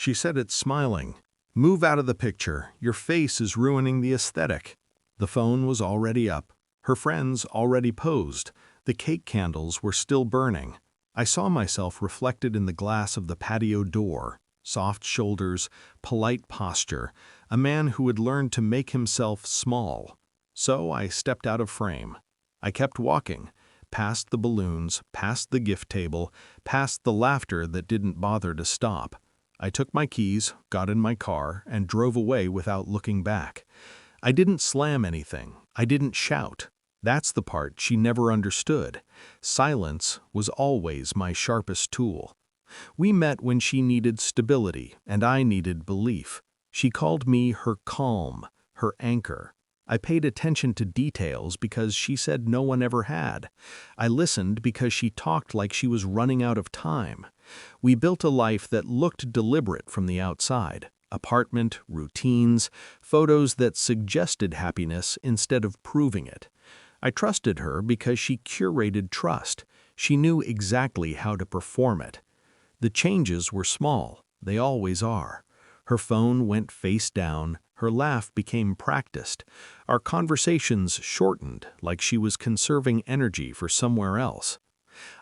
She said it smiling. "Move out of the picture. Your face is ruining the aesthetic." The phone was already up. Her friends already posed. The cake candles were still burning. I saw myself reflected in the glass of the patio door. Soft shoulders, polite posture, a man who had learned to make himself small. So I stepped out of frame. I kept walking, past the balloons, past the gift table, past the laughter that didn't bother to stop. I took my keys, got in my car, and drove away without looking back. I didn't slam anything. I didn't shout. That's the part she never understood. Silence was always my sharpest tool. We met when she needed stability, and I needed belief. She called me her calm, her anchor. I paid attention to details because she said no one ever had. I listened because she talked like she was running out of time. We built a life that looked deliberate from the outside. Apartment, routines, photos that suggested happiness instead of proving it. I trusted her because she curated trust. She knew exactly how to perform it. The changes were small. They always are. Her phone went face down. Her laugh became practiced. Our conversations shortened, like she was conserving energy for somewhere else.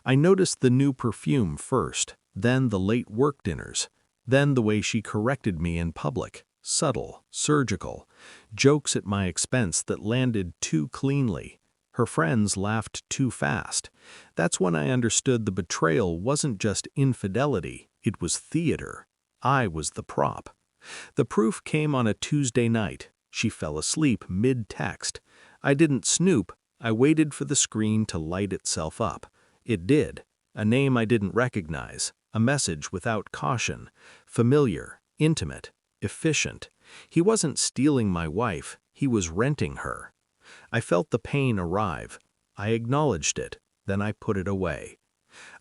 I noticed the new perfume first, then the late work dinners, then the way she corrected me in public, subtle, surgical, jokes at my expense that landed too cleanly. Her friends laughed too fast. That's when I understood the betrayal wasn't just infidelity, it was theater. I was the prop. The proof came on a Tuesday night. She fell asleep mid-text. I didn't snoop. I waited for the screen to light itself up. It did. A name I didn't recognize. A message without caution. Familiar, intimate, efficient. He wasn't stealing my wife. He was renting her. I felt the pain arrive. I acknowledged it. Then I put it away.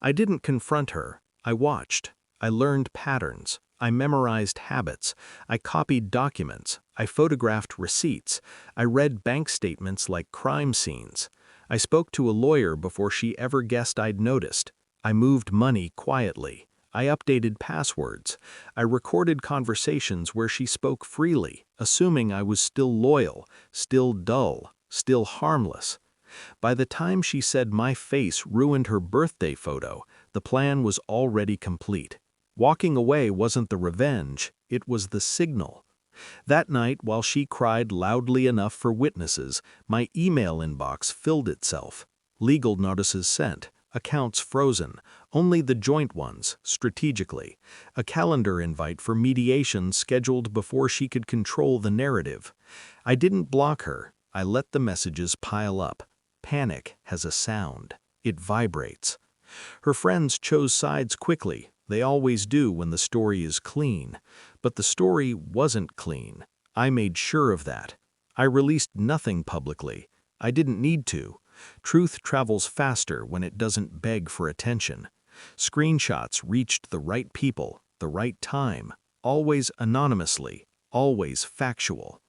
I didn't confront her. I watched. I learned patterns. I memorized habits. I copied documents. I photographed receipts. I read bank statements like crime scenes. I spoke to a lawyer before she ever guessed I'd noticed. I moved money quietly. I updated passwords. I recorded conversations where she spoke freely, assuming I was still loyal, still dull, still harmless. By the time she said my face ruined her birthday photo, the plan was already complete. Walking away wasn't the revenge, it was the signal. That night, while she cried loudly enough for witnesses, my email inbox filled itself. Legal notices sent, accounts frozen, only the joint ones, strategically. A calendar invite for mediation scheduled before she could control the narrative. I didn't block her, I let the messages pile up. Panic has a sound. It vibrates. Her friends chose sides quickly. They always do when the story is clean. But the story wasn't clean. I made sure of that. I released nothing publicly. I didn't need to. Truth travels faster when it doesn't beg for attention. Screenshots reached the right people, the right time, always anonymously, always factual.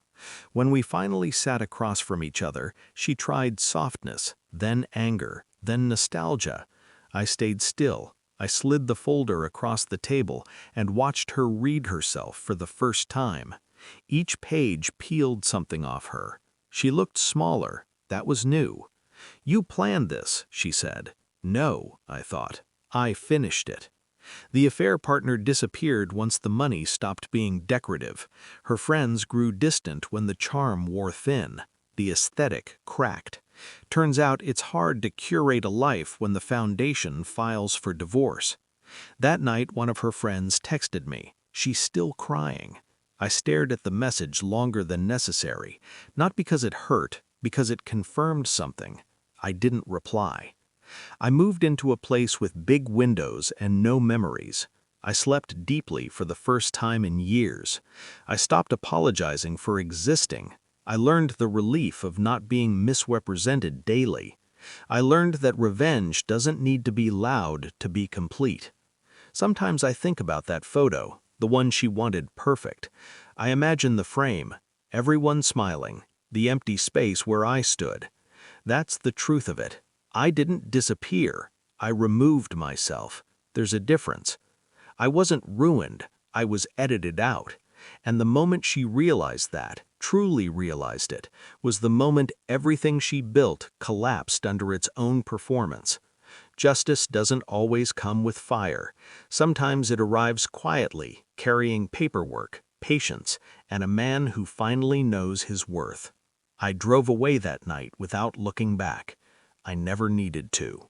When we finally sat across from each other, she tried softness, then anger, then nostalgia. I stayed still. I slid the folder across the table and watched her read herself for the first time. Each page peeled something off her. She looked smaller. That was new. "You planned this," she said. "No," I thought. "I finished it." The affair partner disappeared once the money stopped being decorative. Her friends grew distant when the charm wore thin. The aesthetic cracked. Turns out it's hard to curate a life when the foundation files for divorce. That night, one of her friends texted me. She's still crying. I stared at the message longer than necessary, not because it hurt, because it confirmed something. I didn't reply. I moved into a place with big windows and no memories. I slept deeply for the first time in years. I stopped apologizing for existing. I learned the relief of not being misrepresented daily. I learned that revenge doesn't need to be loud to be complete. Sometimes I think about that photo, the one she wanted perfect. I imagine the frame, everyone smiling, the empty space where I stood. That's the truth of it. I didn't disappear. I removed myself. There's a difference. I wasn't ruined. I was edited out. And the moment she realized that, truly realized it, was the moment everything she built collapsed under its own performance. Justice doesn't always come with fire. Sometimes it arrives quietly, carrying paperwork, patience, and a man who finally knows his worth. I drove away that night without looking back. I never needed to.